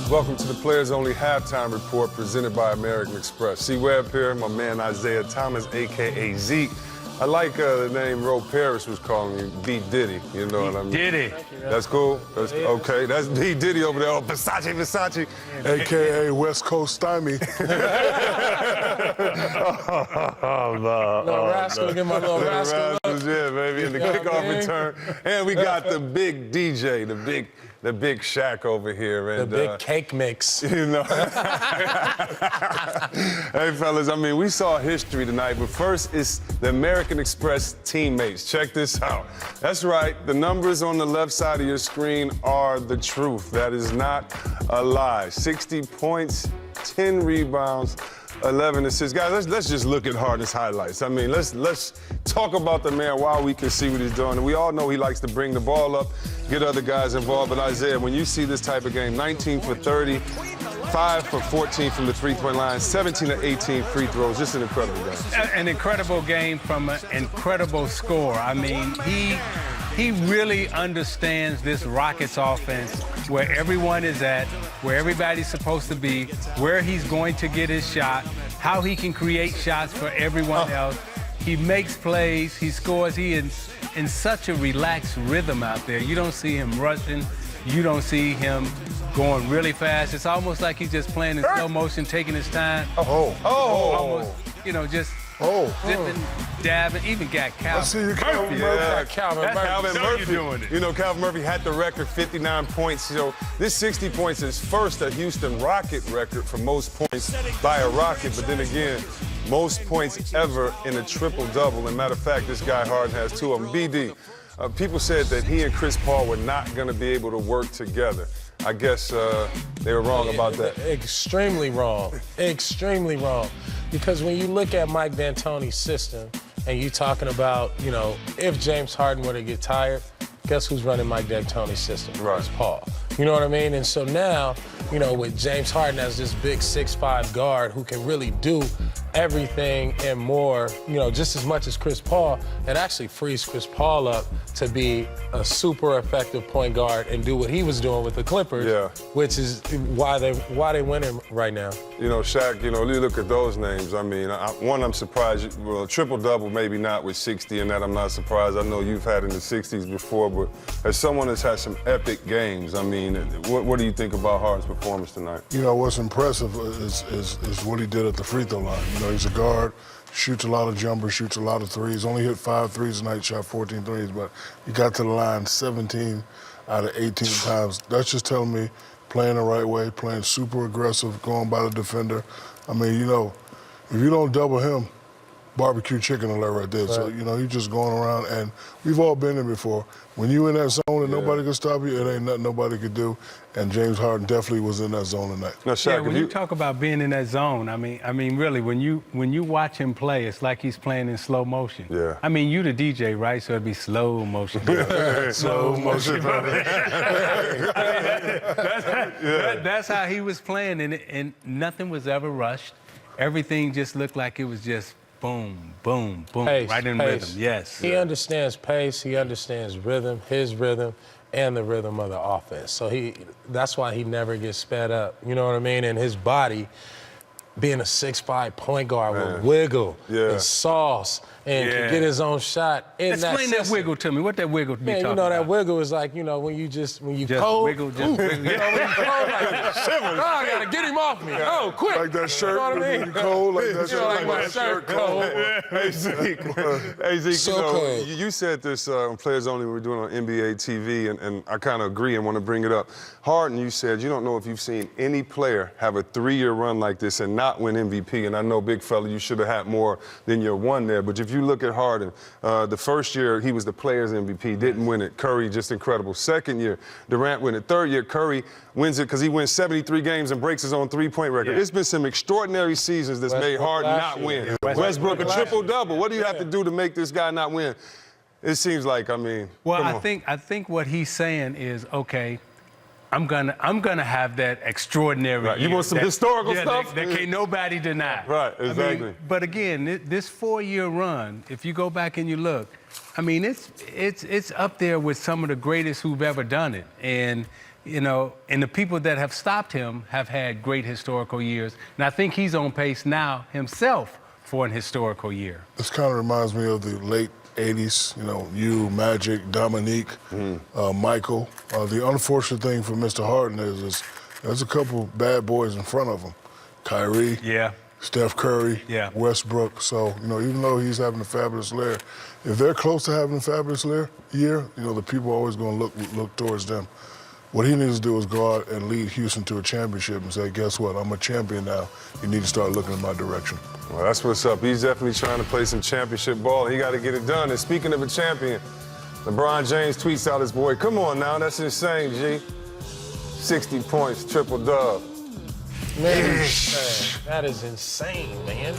Welcome to the Players Only Halftime Report presented by American Express. C. Webb here, my man Isaiah Thomas, a.k.a. Zeke. I like the name Ro Parrish was calling me B. Diddy, you know what I mean? Diddy. That's cool? That's, okay, that's B. Diddy over there. Oh, Versace. A.K.A. West Coast Stymie. Little rascal, give my little rascal. Yeah, baby, in the kickoff return. And we got the big DJ, the big Shaq over here. And, the big cake mix. You know. Hey, fellas, I mean, we saw history tonight, but first it's the American Express teammates. Check this out. That's right, the numbers on the left side of your screen are the truth. That is not a lie. 60 points, 10 rebounds, 11 assists. Guys, let's just look at Harden's highlights. I mean, let's talk about the man while we can see what he's doing. And we all know he likes to bring the ball up, get other guys involved. But Isaiah, when you see this type of game, 19 for 30, 5 for 14 from the three-point line, 17 to 18 free throws, just an incredible game. An incredible game from an incredible score. I mean, he really understands this Rockets offense, where everyone is at, where everybody's supposed to be, where he's going to get his shot, how he can create shots for everyone else. He makes plays, he scores. He is in such a relaxed rhythm out there. You don't see him rushing. You don't see him going really fast. It's almost like he's just playing in slow motion, taking his time. Almost, you know, just dipping, dabbing. Even got Calvin. I see you, Calvin Murphy. Yeah, Calvin Murphy. Doing it. You know, Calvin Murphy had the record, 59 points. So this 60 points is first a Houston Rocket record for most points by a Rocket. But then again, most points ever in a triple-double. And matter of fact, this guy Harden has two of them. BD, people said that he and Chris Paul were not going to be able to work together. I guess they were wrong about that. Extremely wrong. Extremely wrong. Because when you look at Mike D'Antoni's system and you talking about, you know, if James Harden were to get tired, guess who's running Mike D'Antoni's system? Right. It's Paul. You know what I mean? And so now, you know, with James Harden as this big 6'5" guard who can really do everything and more, you know, just as much as Chris Paul, it actually frees Chris Paul up to be a super effective point guard and do what he was doing with the Clippers, which is why they winning right now. You know, Shaq, you know, you look at those names. I mean, I'm surprised. Well, triple-double, maybe not with 60 and that. I'm not surprised. I know you've had in the 60s before, but as someone that's had some epic games, I mean, what do you think about Harden's performance tonight? You know, what's impressive is what he did at the free throw line. You know, he's a guard, shoots a lot of jumpers, shoots a lot of threes. Only hit 5 threes tonight, shot 14 threes, but he got to the line 17 out of 18 times. That's just telling me playing the right way, playing super aggressive, going by the defender. I mean, you know, if you don't double him, barbecue chicken alert right there. Right. So, you know, he's just going around, and we've all been there before. When you in that zone and nobody can stop you, it ain't nothing nobody could do. And James Harden definitely was in that zone tonight. Now, Shaq, when you talk about being in that zone, I mean, really, when you watch him play, it's like he's playing in slow motion. Yeah. I mean, you the DJ, right? So it'd be slow motion. Slow motion. That's how he was playing, and nothing was ever rushed. Everything just looked like it was just boom, boom, boom, pace, right in pace. rhythm. Yes. He understands pace. He understands rhythm, his rhythm, and the rhythm of the offense. So that's why he never gets sped up. You know what I mean? And his body, being a 6'5" point guard with wiggle and sauce and can get his own shot in Explain that wiggle to me. What that wiggle be talking about? You know, that wiggle is like, you know, when you cold. Wiggle, just wiggle. You know, when you cold like this. Oh, I got to get him off me. Oh, quick. Like that shirt, you know what I mean? when you cold, like that shirt. Like my shirt cold. Hey, Zeke, So you know, cold. you said this on Players Only we were doing on NBA TV, and I kind of agree and want to bring it up. Harden, you said you don't know if you've seen any player have a 3-year run like this and not win MVP, and I know, big fella, you should have had more than your one there, but if you look at Harden, the first year he was the Players MVP, didn't win it. Curry, just incredible. Second year, Durant win it. Third year, Curry wins it because he wins 73 games and breaks his own three-point record. It's been some extraordinary seasons that's made Harden not win. Westbrook, a triple-double. What do you have to do to make this guy not win? It seems like, I mean, well, I think what he's saying is, okay, I'm gonna have that extraordinary. Right. You year. want some That- historical yeah, stuff? That can't nobody deny. Right, I mean, exactly. but again, this 4-year run, if you go back and you look, I mean, it's up there with some of the greatest who've ever done it. And you know, and the people that have stopped him have had great historical years. And I think he's on pace now himself for an historical year. This kind of reminds me of the late 80s, you know, you, Magic, Dominique, Michael. The unfortunate thing for Mr. Harden is there's a couple bad boys in front of him. Kyrie, Yeah. Steph Curry, Yeah. Westbrook. So, you know, even though he's having a fabulous year, if they're close to having a fabulous year, you know, the people are always going to look towards them. What he needs to do is go out and lead Houston to a championship and say, guess what, I'm a champion now. You need to start looking in my direction. Well, that's what's up. He's definitely trying to play some championship ball. He got to get it done. And speaking of a champion, LeBron James tweets out his boy, come on now, that's insane, G. 60 points, triple dub. Man, that is insane, man.